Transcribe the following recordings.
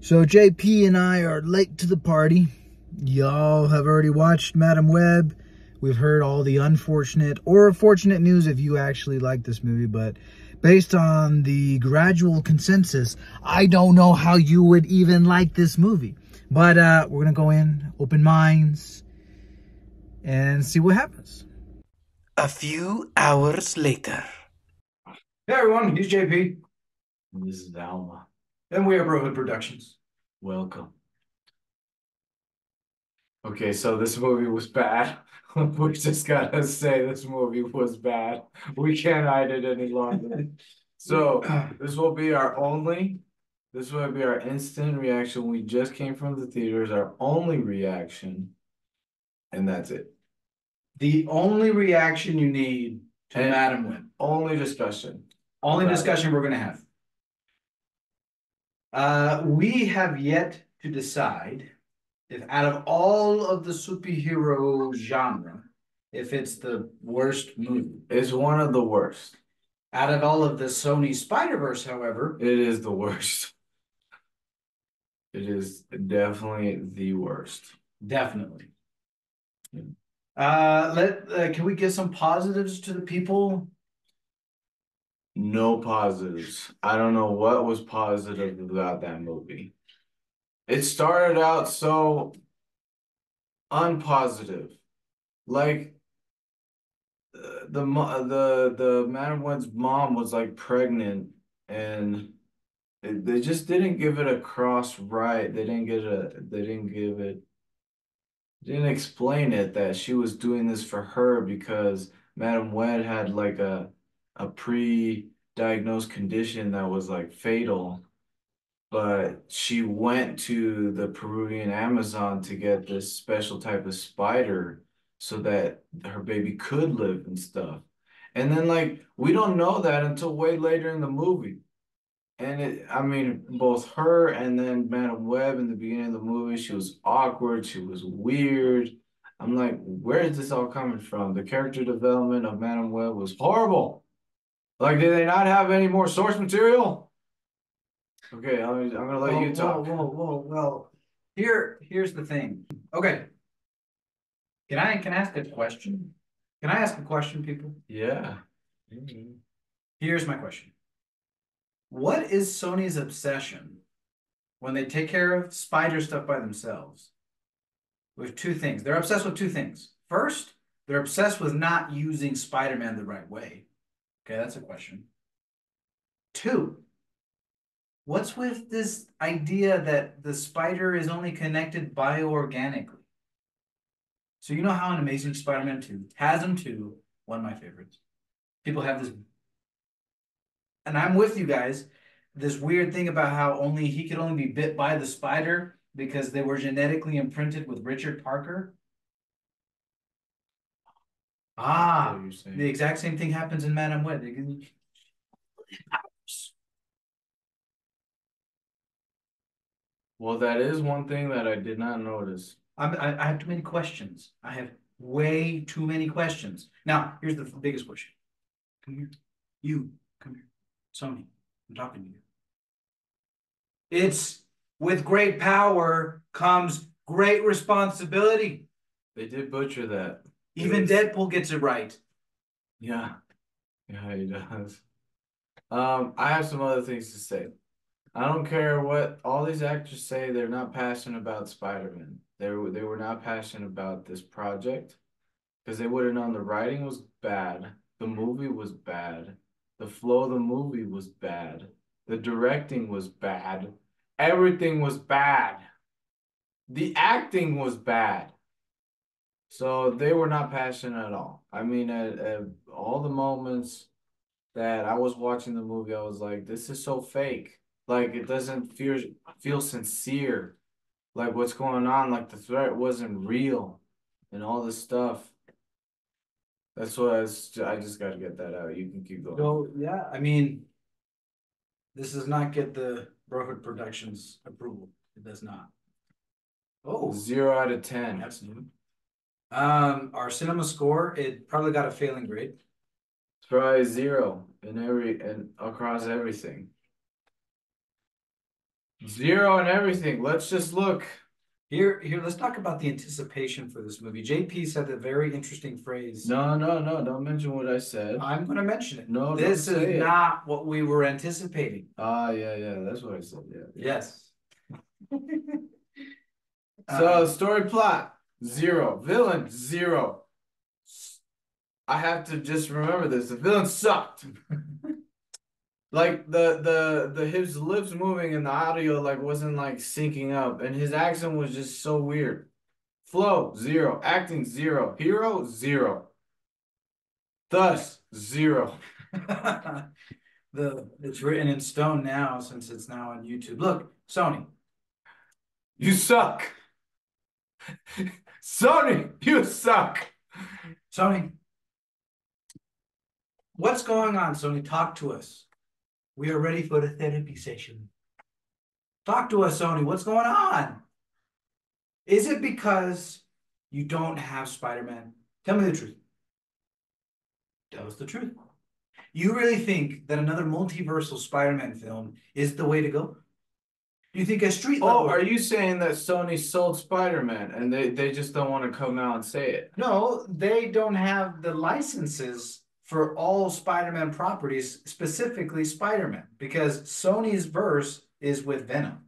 So JP and I are late to the party. Y'all have already watched Madam Web. We've heard all the unfortunate or fortunate news if you actually like this movie, but based on the gradual consensus, I don't know how you would even like this movie. But we're going to go in, open minds, and see what happens. A few hours later. Hey everyone, he's JP, This is Alma. and we are Brotherhood Productions. Welcome. Okay, so this movie was bad. We just gotta say this movie was bad. We can't hide it any longer. So this will be our instant reaction. We just came from the theaters, our only reaction, and that's it. The only reaction you need to And Madam Web. Only discussion. Only about discussion we're gonna have. We have yet to decide if out of all of the superhero genre, if it's the worst movie. It's one of the worst. Out of all of the Sony Spider-Verse, however, It is the worst. It is definitely the worst. definitely. Can we give some positives to the people? No positives. I don't know what was positive about that movie. It started out so unpositive. Like the Madam Web's mom was like pregnant and they just didn't give it across right. They didn't explain it that she was doing this for her because Madam Web had like a pre-diagnosed condition that was like fatal, but she went to the Peruvian Amazon to get this special type of spider so that her baby could live and stuff. And then like we don't know that until way later in the movie. And I mean, both her and then Madam Web in the beginning of the movie, she was awkward, she was weird. I'm like, where is this all coming from? The character development of Madam Web was horrible. Like, did they not have any more source material? Okay, I'm gonna let you talk. Whoa. Well, here's the thing. Okay. Can I ask a question? Can I ask a question, people? Yeah. Here's my question. What is Sony's obsession when they take care of spider stuff by themselves? With two things. They're obsessed with two things. First, they're obsessed with not using Spider-Man the right way. Okay, that's a question. Two, what's with this idea that the spider is only connected bioorganically? So you know how in Amazing Spider-Man 2, TASM 2, one of my favorites. People have this, and I'm with you guys, this weird thing about how he could only be bit by the spider because they were genetically imprinted with Richard Parker. Ah, the exact same thing happens in Madam Web. Well, that is one thing that I did not notice. I have too many questions. I have way too many questions. Now, here's the biggest question. Come here. You, come here. Sony, I'm talking to you. It's with great power comes great responsibility. They did butcher that. Even Deadpool gets it right. Yeah. Yeah, he does. I have some other things to say. I don't care what all these actors say, they're not passionate about Spider-Man. They were not passionate about this project because they would have known the writing was bad, the movie was bad, the flow of the movie was bad, the directing was bad, everything was bad. The acting was bad. So they were not passionate at all. I mean, at all the moments that I was watching the movie, I was like, this is so fake. Like it doesn't feel sincere. Like what's going on, like the threat wasn't real and all this stuff. That's what I just got to get that out. You can keep going. So, yeah, I mean, this does not get the Brotherhood Productions approval. It does not. Oh, 0 out of 10. that's new. Our cinema score, it probably got a failing grade. It's probably 0 in across everything. 0 and everything. Let's just look. Here, let's talk about the anticipation for this movie. JP said a very interesting phrase. No, don't mention what I said. I'm going to mention it. No, this don't say is it. not what we were anticipating. Yeah, that's what I said. Yeah. Yes. So story plot 0, villain 0. I have to just remember this. The villain sucked. Like the his lips moving and the audio like wasn't like syncing up, and his accent was just so weird. Flow 0, acting 0, hero 0. Thus 0. It's written in stone now since it's now on YouTube. Look, Sony. You suck. Sony, you suck. Sony. What's going on, Sony? Talk to us. We are ready for the therapy session. Talk to us, Sony. What's going on? Is it because you don't have Spider-Man? Tell me the truth. Tell us the truth. You really think that another multiversal Spider-Man film is the way to go? Do you think a street level... Oh, are you saying that Sony sold Spider-Man and they just don't want to come out and say it? No, they don't have the licenses for all Spider-Man properties, specifically Spider-Man, because Sony's verse is with Venom.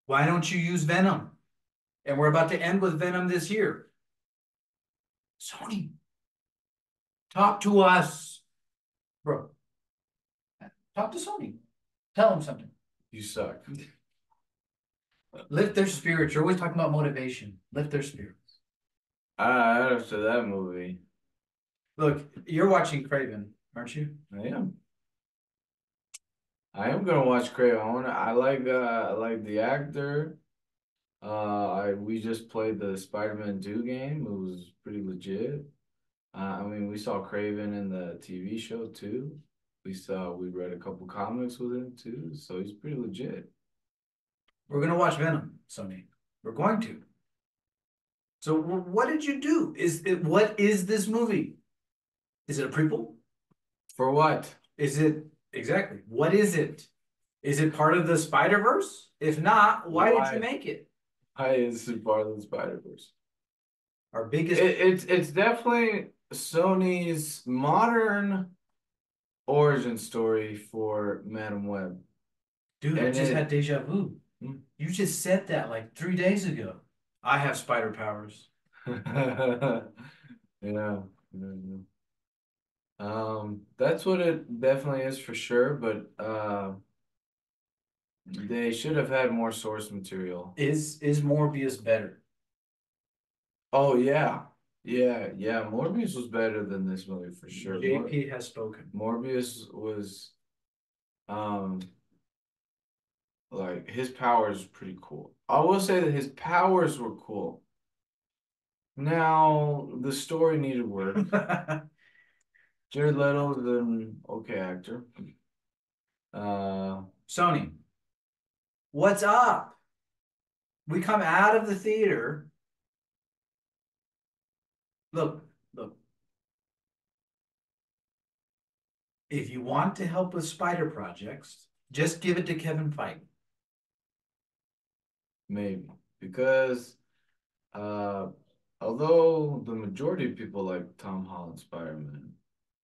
Why don't you use Venom? And we're about to end with Venom this year. Sony, talk to us. Bro, talk to Sony. Tell them something. You suck. Lift their spirits. You're always talking about motivation. Lift their spirits. After that movie. Look, you're watching Craven, aren't you? I am. I am gonna watch Craven. I like the actor. We just played the Spider-Man 2 game. It was pretty legit. I mean, we saw Craven in the TV show too. We read a couple comics with him too, so he's pretty legit. We're gonna watch Venom, Sony. We're going to. So what did you do? What is this movie? Is it a prequel? For what? Is it exactly? What is it? Is it part of the Spider-Verse? If not, why did you make it? Why is it part of the Spider-Verse? Our biggest. It's definitely Sony's modern origin story for Madam Web. Dude, I just had deja vu. You just said that like 3 days ago. I have spider powers. Yeah. That's what it definitely is for sure, but they should have had more source material. Is Morbius better? Oh yeah. Morbius was better than this movie for sure. JP has spoken. Morbius was like his powers were pretty cool. I will say that his powers were cool. Now the story needed work. Jared Leto's an okay actor. Sony, what's up? We come out of the theater. Look. If you want to help with spider projects, just give it to Kevin Feige. Maybe. Because although the majority of people like Tom Holland Spider-Man,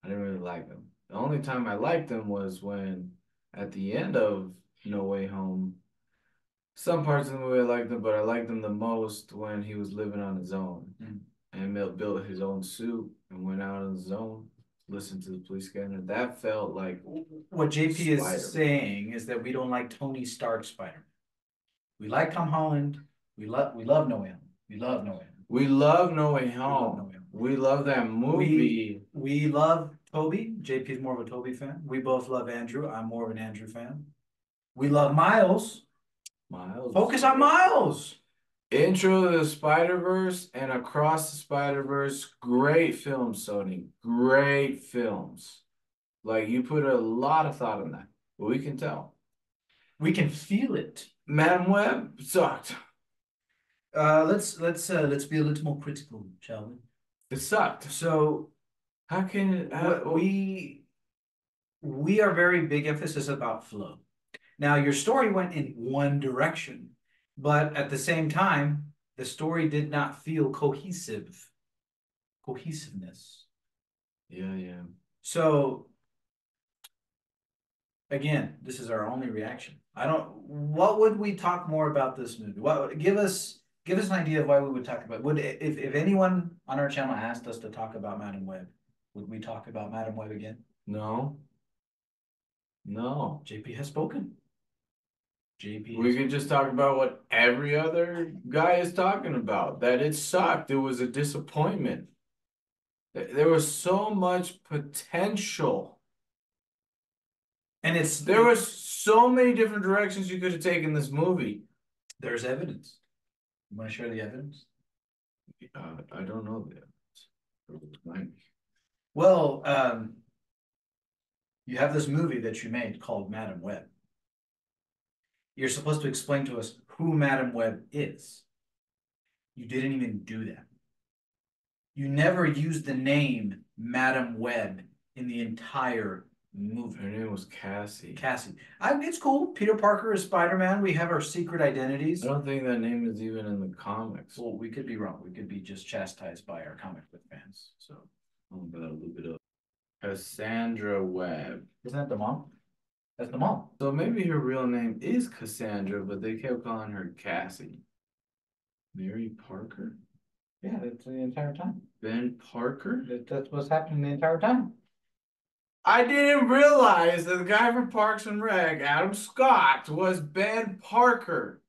I didn't really like him. The only time I liked him was when at the end of No Way Home, some parts of the movie I liked him, but I liked him the most when he was living on his own and built his own suit and went out on his own, listened to the police scanner. That felt like what JP Spider-Man. is saying is that we don't like Tony Stark Spider-Man. We like Tom Holland. We love No Way Home. We love No Way Home. We love No Way Home. We love that movie. We love Toby. JP is more of a Toby fan. We both love Andrew. I'm more of an Andrew fan. We love Miles. Focus on Miles. Intro to the Spider-Verse and Across the Spider-Verse. Great films, Sony. Great films. Like, you put a lot of thought in that. But we can tell. We can feel it. Madam Web sucked. Let's be a little more critical, shall we? It sucked. So how can it? we are very big emphasis about flow. Now, your story went in one direction, but at the same time, the story did not feel cohesiveness. Yeah. So again, this is our only reaction. What would we talk more about this movie? What give us an idea of why we would talk about it. Would if anyone on our channel asked us to talk about Madam Web, would we talk about Madam Web again? No. JP has spoken. JP We could just talk about what every other guy is talking about, that it sucked. It was a disappointment. There was so much potential. And there was so many different directions you could have taken this movie. There's evidence. You want to share the evidence? I don't know the evidence. Well, you have this movie that you made called Madam Web. You're supposed to explain to us who Madam Web is. You didn't even do that. You never used the name Madam Web in the entire movie. Her name was Cassie. It's cool. Peter Parker is Spider-Man. We have our secret identities. I don't think that name is even in the comics. Well, we could be wrong. We could be just chastised by our comic book fans. So I'm gonna look it up. Cassandra Webb. Isn't that the mom? That's the mom. So maybe her real name is Cassandra, but they kept calling her Cassie. Mary Parker? Yeah, that's the entire time. Ben Parker? That's what's happening the entire time. I didn't realize that the guy from Parks and Rec, Adam Scott, was Ben Parker.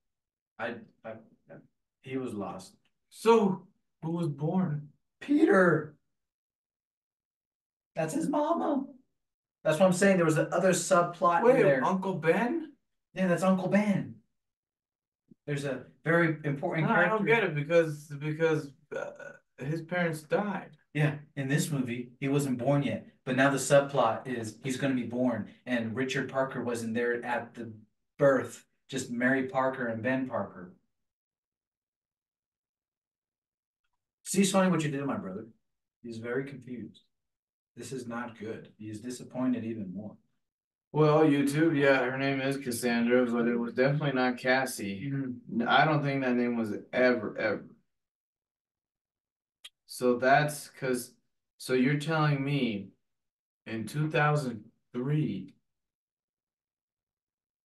He was lost. So, who was born? Peter. That's his mama. That's what I'm saying. There was the other subplot in there. Uncle Ben? Yeah, that's Uncle Ben. There's a very important character. I don't get it because his parents died. Yeah, in this movie, he wasn't born yet. But now the subplot is he's going to be born, and Richard Parker wasn't there at the birth, just Mary Parker and Ben Parker. See, Sony, what you did to my brother? He's very confused. This is not good. He is disappointed even more. Well, YouTube, yeah, her name is Cassandra, but it was definitely not Cassie. I don't think that name was ever. So that's because, so you're telling me in 2003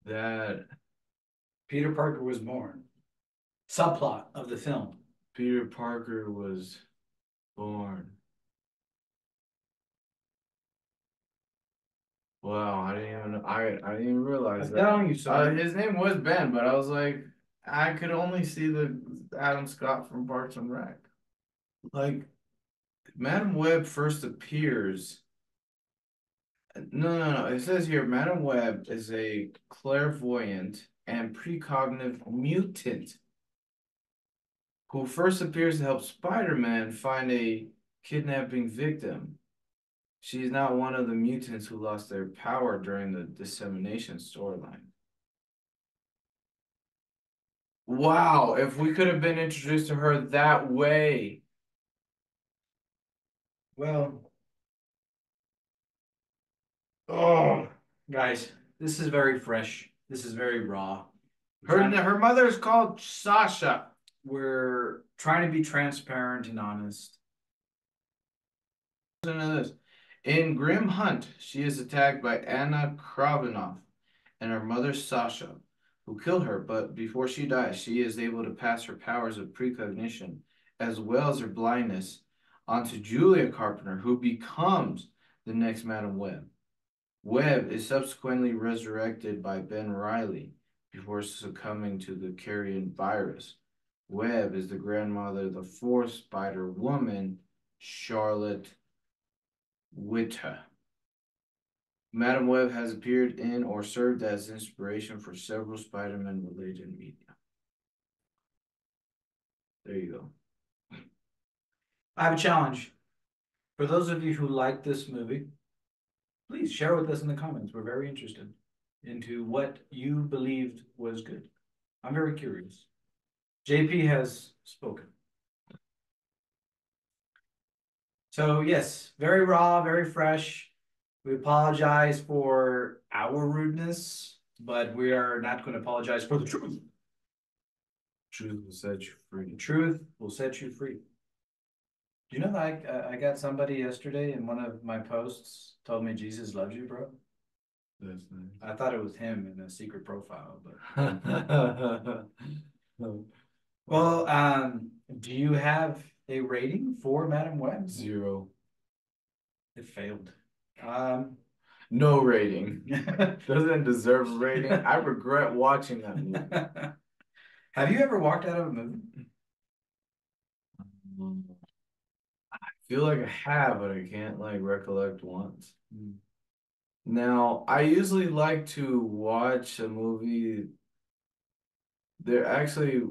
that Peter Parker was born. Subplot of the film. Peter Parker was born. Wow, I didn't even realize that. I'm telling you, so. His name was Ben, but I was like, I could only see the Adam Scott from Parks and Rec. Like, Madam Web first appears. No. It says here, Madam Web is a clairvoyant and precognitive mutant who first appears to help Spider-Man find a kidnapping victim. She's not one of the mutants who lost their power during the dissemination storyline. Wow, if we could have been introduced to her that way. Well, oh, guys, this is very fresh. This is very raw. Her mother's called Sasha. We're trying to be transparent and honest. Listen to this. In Grim Hunt, she is attacked by Anna Kravinoff and her mother Sasha, who kill her, but before she dies, she is able to pass her powers of precognition, as well as her blindness, onto Julia Carpenter, who becomes the next Madam Web. Web is subsequently resurrected by Ben Reilly before succumbing to the carrion virus. Web is the grandmother of the fourth Spider-Woman, Charlotte Witter. Madam Web has appeared in or served as inspiration for several Spider-Man related media. There you go. I have a challenge. For those of you who like this movie, please share with us in the comments. We're very interested into what you believed was good. I'm very curious. JP has spoken. So yes, very raw, very fresh. We apologize for our rudeness. but we are not going to apologize for the truth. Truth will set you free. The truth will set you free. Do you know that I got somebody yesterday in one of my posts told me Jesus loves you, bro? That's nice. I thought it was him in a secret profile, but well, do you have a rating for Madam Web? 0. It failed. No rating. Doesn't deserve a rating. I regret watching that movie. Have you ever walked out of a movie? I feel like I have, but I can't like recollect once. Mm. Now, I usually like to watch a movie. There actually,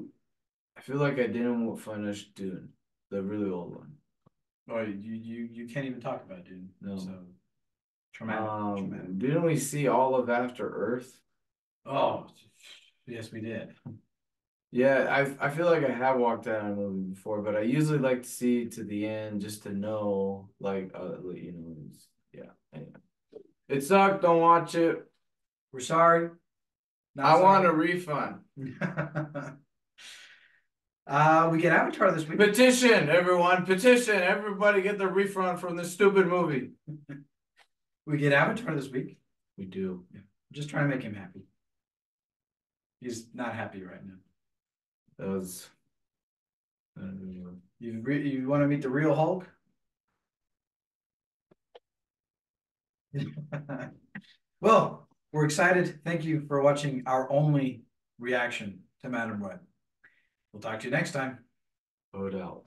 I feel like I didn't finish Dune, the really old one. Oh, you can't even talk about Dune. No. So traumatic. Didn't we see all of After Earth? Oh, yes, we did. Yeah, I feel like I have walked out of a movie before, but I usually like to see to the end just to know, like, yeah. Anyway. It sucked. Don't watch it. We're sorry. I want a refund. We get Avatar this week. Petition, everyone. Petition. Everybody get the refund from this stupid movie. We get Avatar this week. We do. Yeah. I'm just trying to make him happy. He's not happy right now. That was. I don't know. You want to meet the real Hulk? Well, we're excited. Thank you for watching our only reaction to Madam Web. We'll talk to you next time. Vote out.